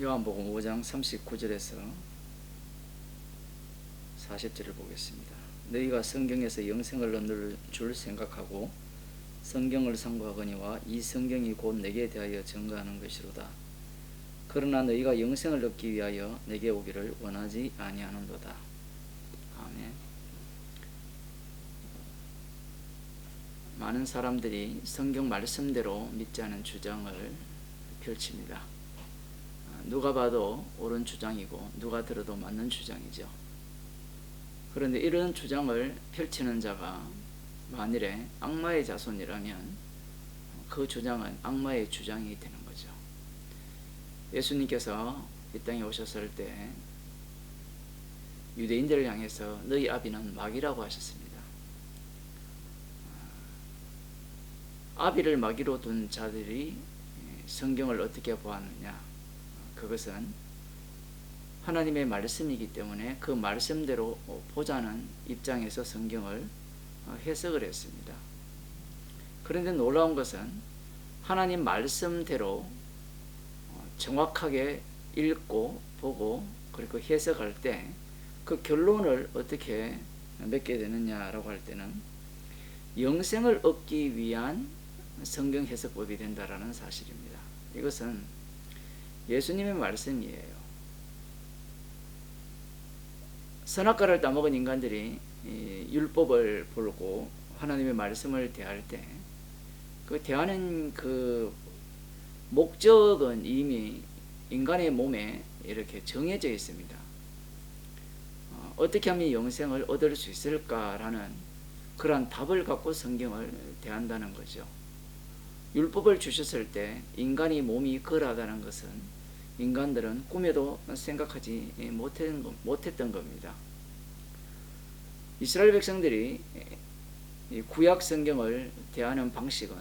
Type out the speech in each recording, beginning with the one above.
요한복음 5장 39절에서 40절을 보겠습니다. 너희가 성경에서 영생을 얻을 줄 생각하고 성경을 상고하거니와 이 성경이 곧 내게 대하여 증거하는 것이로다. 그러나 너희가 영생을 얻기 위하여 내게 오기를 원하지 아니하는도다. 아멘. 많은 사람들이 성경 말씀대로 믿지 않은 주장을 펼칩니다. 누가 봐도 옳은 주장이고 누가 들어도 맞는 주장이죠. 그런데 이런 주장을 펼치는 자가 만일에 악마의 자손이라면 그 주장은 악마의 주장이 되는 거죠. 예수님께서 이 땅에 오셨을 때 유대인들을 향해서 너희 아비는 마귀라고 하셨습니다. 아비를 마귀로 둔 자들이 성경을 어떻게 보았느냐? 그것은 하나님의 말씀이기 때문에 그 말씀대로 보자는 입장에서 성경을 해석을 했습니다. 그런데 놀라운 것은 하나님 말씀대로 정확하게 읽고 보고 그리고 해석할 때 그 결론을 어떻게 맺게 되느냐라고 할 때는 영생을 얻기 위한 성경 해석법이 된다라는 사실입니다. 이것은 예수님의 말씀이에요. 선악과를 따먹은 인간들이 율법을 보고 하나님의 말씀을 대할 때 그 대하는 그 목적은 이미 인간의 몸에 이렇게 정해져 있습니다. 어떻게 하면 영생을 얻을 수 있을까라는 그러한 답을 갖고 성경을 대한다는 거죠. 율법을 주셨을 때 인간이 몸이 거라다는 것은 인간들은 꿈에도 생각하지 못했던 겁니다. 이스라엘 백성들이 구약 성경을 대하는 방식은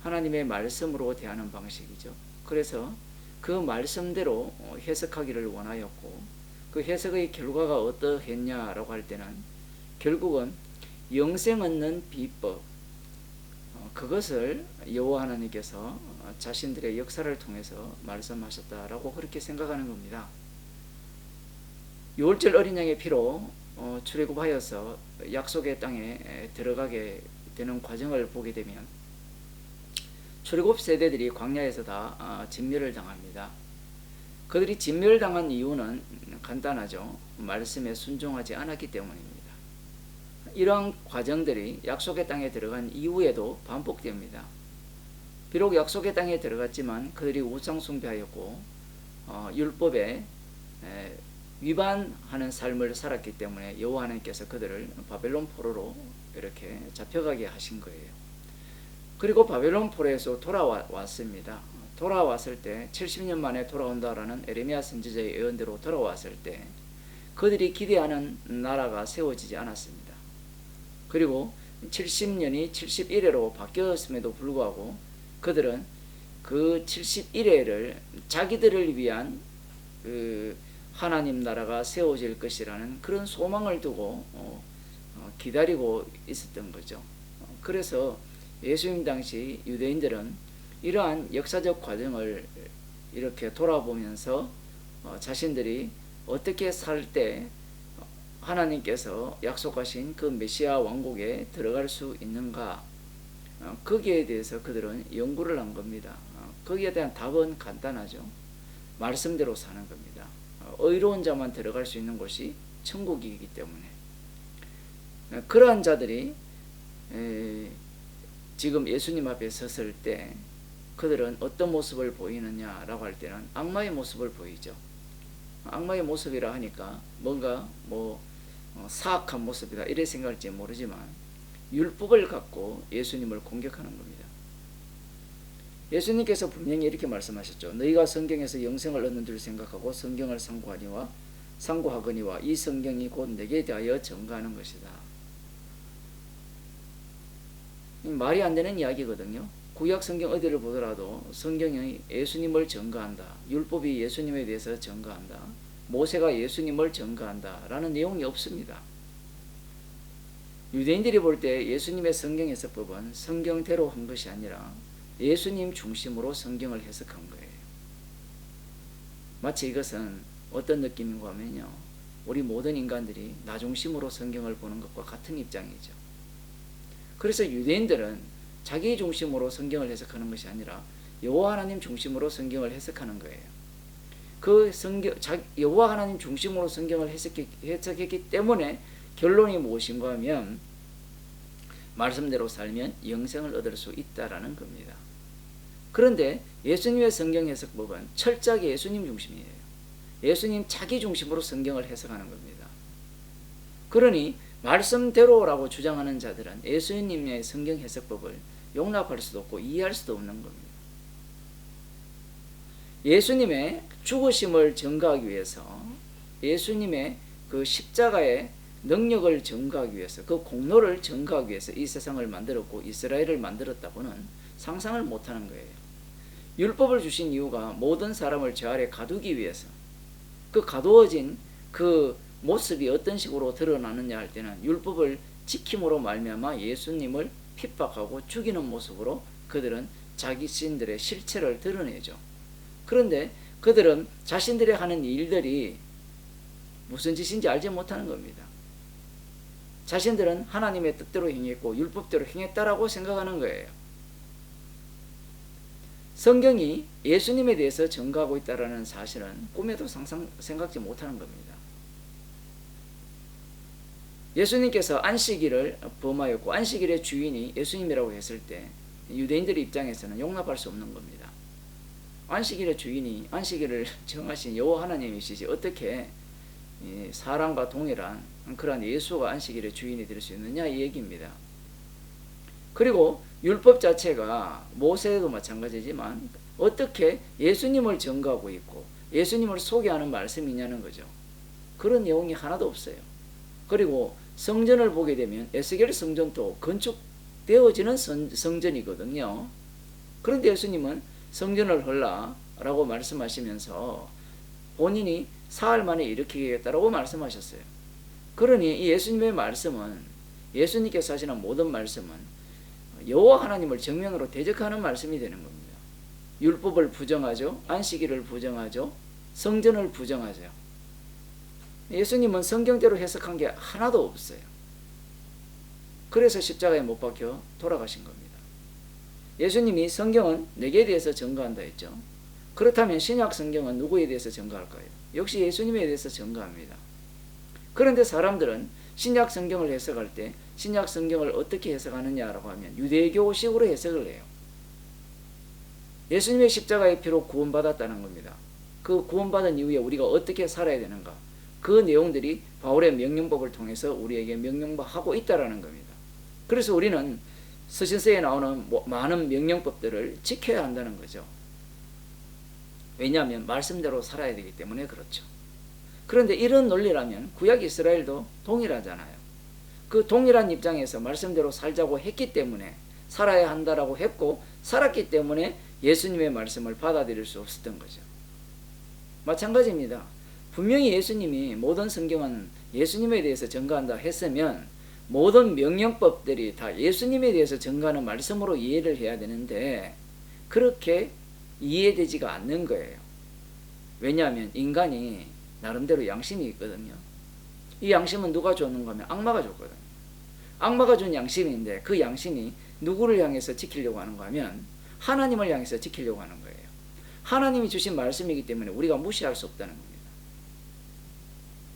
하나님의 말씀으로 대하는 방식이죠. 그래서 그 말씀대로 해석하기를 원하였고 그 해석의 결과가 어떠했냐라고 할 때는 결국은 영생 얻는 비법, 그것을 여호와 하나님께서 자신들의 역사를 통해서 말씀하셨다라고 그렇게 생각하는 겁니다. 유월절 어린 양의 피로 출애굽하여서 약속의 땅에 들어가게 되는 과정을 보게 되면 출애굽 세대들이 광야에서 다 진멸을 당합니다. 그들이 진멸당한 이유는 간단하죠. 말씀에 순종하지 않았기 때문입니다. 이러한 과정들이 약속의 땅에 들어간 이후에도 반복됩니다. 비록 약속의 땅에 들어갔지만 그들이 우상 숭배하였고 율법에 위반하는 삶을 살았기 때문에 여호와 하나님께서 그들을 바벨론 포로로 이렇게 잡혀가게 하신 거예요. 그리고 바벨론 포로에서 돌아왔습니다. 돌아왔을 때 70년 만에 돌아온다라는 에레미야 선지자의 예언대로 돌아왔을 때 그들이 기대하는 나라가 세워지지 않았습니다. 그리고 70년이 71회로 바뀌었음에도 불구하고 그들은 그 71회를 자기들을 위한 그 하나님 나라가 세워질 것이라는 그런 소망을 두고 기다리고 있었던 거죠. 그래서 예수님 당시 유대인들은 이러한 역사적 과정을 이렇게 돌아보면서 자신들이 어떻게 살 때 하나님께서 약속하신 그 메시아 왕국에 들어갈 수 있는가, 거기에 대해서 그들은 연구를 한 겁니다. 거기에 대한 답은 간단하죠. 말씀대로 사는 겁니다. 의로운 자만 들어갈 수 있는 곳이 천국이기 때문에 그러한 자들이 지금 예수님 앞에 섰을 때 그들은 어떤 모습을 보이느냐라고 할 때는 악마의 모습을 보이죠. 악마의 모습이라 하니까 뭔가 사악한 모습이다 이래 생각할지 모르지만 율법을 갖고 예수님을 공격하는 겁니다. 예수님께서 분명히 이렇게 말씀하셨죠. 너희가 성경에서 영생을 얻는 줄 생각하고 성경을 상고하거니와 이 성경이 곧 내게 대하여 증거하는 것이다. 말이 안 되는 이야기거든요. 구약 성경 어디를 보더라도 성경이 예수님을 증거한다. 율법이 예수님에 대해서 증거한다. 모세가 예수님을 증거한다 라는 내용이 없습니다. 유대인들이 볼 때 예수님의 성경 해석법은 성경대로 한 것이 아니라 예수님 중심으로 성경을 해석한 거예요. 마치 이것은 어떤 느낌인가 하면요, 우리 모든 인간들이 나 중심으로 성경을 보는 것과 같은 입장이죠. 그래서 유대인들은 자기 중심으로 성경을 해석하는 것이 아니라 여호와 하나님 중심으로 성경을 해석하는 거예요. 그 여호와 하나님 중심으로 성경을 해석했기 때문에 결론이 무엇인가 하면 말씀대로 살면 영생을 얻을 수 있다라는 겁니다. 그런데 예수님의 성경 해석법은 철저하게 예수님 중심이에요. 예수님 자기 중심으로 성경을 해석하는 겁니다. 그러니 말씀대로라고 주장하는 자들은 예수님의 성경 해석법을 용납할 수도 없고 이해할 수도 없는 겁니다. 예수님의 죽으심을 증거하기 위해서, 예수님의 그 십자가의 능력을 증거하기 위해서, 그 공로를 증거하기 위해서 이 세상을 만들었고 이스라엘을 만들었다고는 상상을 못하는 거예요. 율법을 주신 이유가 모든 사람을 저 아래 가두기 위해서, 그 가두어진 그 모습이 어떤 식으로 드러나느냐 할 때는 율법을 지킴으로 말미암아 예수님을 핍박하고 죽이는 모습으로 그들은 자신들의 실체를 드러내죠. 그런데 그들은 자신들이 하는 일들이 무슨 짓인지 알지 못하는 겁니다. 자신들은 하나님의 뜻대로 행했고 율법대로 행했다라고 생각하는 거예요. 성경이 예수님에 대해서 증거하고 있다는 사실은 꿈에도 생각지 못하는 겁니다. 예수님께서 안식일을 범하였고 안식일의 주인이 예수님이라고 했을 때 유대인들의 입장에서는 용납할 수 없는 겁니다. 안식일의 주인이, 안식일을 정하신 여호와 하나님이시지 어떻게 사람과 동일한 그러한 예수가 안식일의 주인이 될 수 있느냐 이 얘기입니다. 그리고 율법 자체가 모세도 마찬가지지만 어떻게 예수님을 증거하고 있고 예수님을 소개하는 말씀이냐는 거죠. 그런 내용이 하나도 없어요. 그리고 성전을 보게 되면 에스겔 성전도 건축되어지는 성전이거든요. 그런데 예수님은 성전을 헐라라고 말씀하시면서 본인이 사흘 만에 일으키겠다라고 말씀하셨어요. 그러니 이 예수님의 말씀은, 예수님께서 하시는 모든 말씀은 여호와 하나님을 정면으로 대적하는 말씀이 되는 겁니다. 율법을 부정하죠. 안식일을 부정하죠. 성전을 부정하죠. 예수님은 성경대로 해석한 게 하나도 없어요. 그래서 십자가에 못 박혀 돌아가신 겁니다. 예수님이 성경은 내게 대해서 증거한다 했죠. 그렇다면 신약 성경은 누구에 대해서 증거할까요? 역시 예수님에 대해서 증거합니다. 그런데 사람들은 신약 성경을 해석할 때 신약 성경을 어떻게 해석하느냐라고 하면 유대교식으로 해석을 해요. 예수님의 십자가의 피로 구원받았다는 겁니다. 그 구원받은 이후에 우리가 어떻게 살아야 되는가, 그 내용들이 바울의 명령법을 통해서 우리에게 명령하고 있다라는 겁니다. 그래서 우리는 서신서에 나오는 많은 명령법들을 지켜야 한다는 거죠. 왜냐하면 말씀대로 살아야 되기 때문에 그렇죠. 그런데 이런 논리라면 구약 이스라엘도 동일하잖아요. 그 동일한 입장에서 말씀대로 살자고 했기 때문에, 살아야 한다라고 했고 살았기 때문에 예수님의 말씀을 받아들일 수 없었던 거죠. 마찬가지입니다. 분명히 예수님이 모든 성경은 예수님에 대해서 증거한다 했으면 모든 명령법들이 다 예수님에 대해서 증거하는 말씀으로 이해를 해야 되는데 그렇게 이해되지가 않는 거예요. 왜냐하면 인간이 나름대로 양심이 있거든요. 이 양심은 누가 줬는가 하면 악마가 줬거든요. 악마가 준 양심인데 그 양심이 누구를 향해서 지키려고 하는가 하면 하나님을 향해서 지키려고 하는 거예요. 하나님이 주신 말씀이기 때문에 우리가 무시할 수 없다는 겁니다.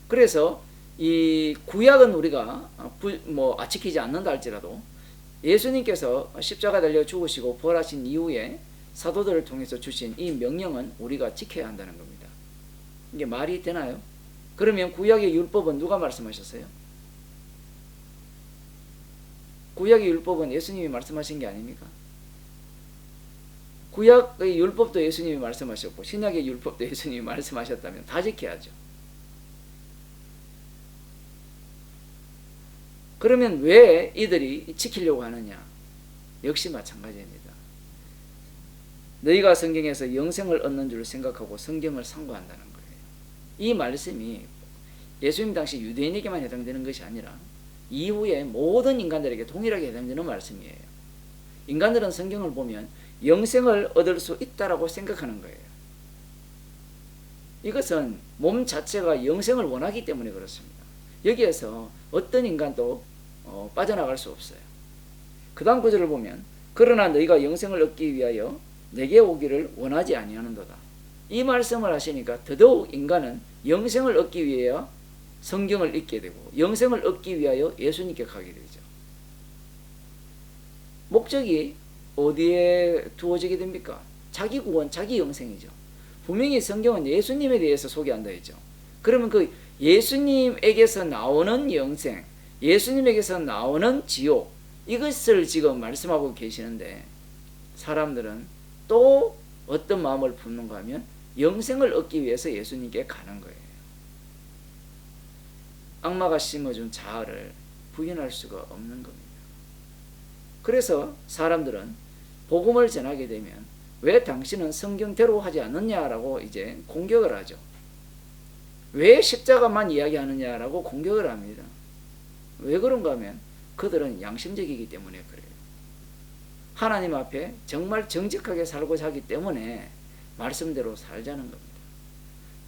그래서 이 구약은 우리가 지키지 않는다 할지라도 예수님께서 십자가 달려 죽으시고 부활하신 이후에 사도들을 통해서 주신 이 명령은 우리가 지켜야 한다는 겁니다. 이게 말이 되나요? 그러면 구약의 율법은 누가 말씀하셨어요? 구약의 율법은 예수님이 말씀하신 게 아닙니까? 구약의 율법도 예수님이 말씀하셨고 신약의 율법도 예수님이 말씀하셨다면 다 지켜야죠. 그러면 왜 이들이 지키려고 하느냐? 역시 마찬가지입니다. 너희가 성경에서 영생을 얻는 줄 생각하고 성경을 상고한다는 거예요. 이 말씀이 예수님 당시 유대인에게만 해당되는 것이 아니라 이후에 모든 인간들에게 동일하게 해당되는 말씀이에요. 인간들은 성경을 보면 영생을 얻을 수 있다라고 생각하는 거예요. 이것은 몸 자체가 영생을 원하기 때문에 그렇습니다. 여기에서 어떤 인간도 빠져나갈 수 없어요. 그 다음 구절을 보면 그러나 너희가 영생을 얻기 위하여 내게 오기를 원하지 아니하는도다. 이 말씀을 하시니까 더더욱 인간은 영생을 얻기 위하여 성경을 읽게 되고 영생을 얻기 위하여 예수님께 가게 되죠. 목적이 어디에 두어지게 됩니까? 자기 구원, 자기 영생이죠. 분명히 성경은 예수님에 대해서 소개한다 했죠. 그러면 그 예수님에게서 나오는 영생, 예수님에게서 나오는 지옥, 이것을 지금 말씀하고 계시는데 사람들은 또 어떤 마음을 품는가 하면 영생을 얻기 위해서 예수님께 가는 거예요. 악마가 심어준 자아를 부인할 수가 없는 겁니다. 그래서 사람들은 복음을 전하게 되면 왜 당신은 성경대로 하지 않느냐라고 이제 공격을 하죠. 왜 십자가만 이야기하느냐라고 공격을 합니다. 왜 그런가 하면 그들은 양심적이기 때문에 그래요. 하나님 앞에 정말 정직하게 살고자 하기 때문에 말씀대로 살자는 겁니다.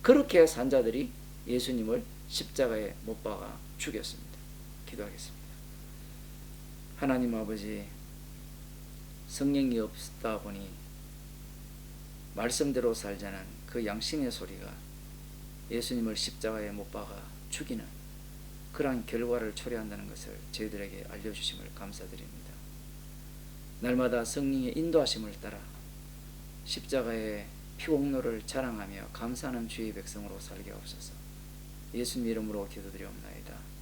그렇게 산 자들이 예수님을 십자가에 못 박아 죽였습니다. 기도하겠습니다. 하나님 아버지, 성령이 없다 보니 말씀대로 살자는 그 양심의 소리가 예수님을 십자가에 못 박아 죽이는 그러한 결과를 초래한다는 것을 저희들에게 알려주심을 감사드립니다. 날마다 성령의 인도하심을 따라 십자가의 피공로를 자랑하며 감사하는 주의 백성으로 살게 하옵소서. 예수님 이름으로 기도드리옵나이다.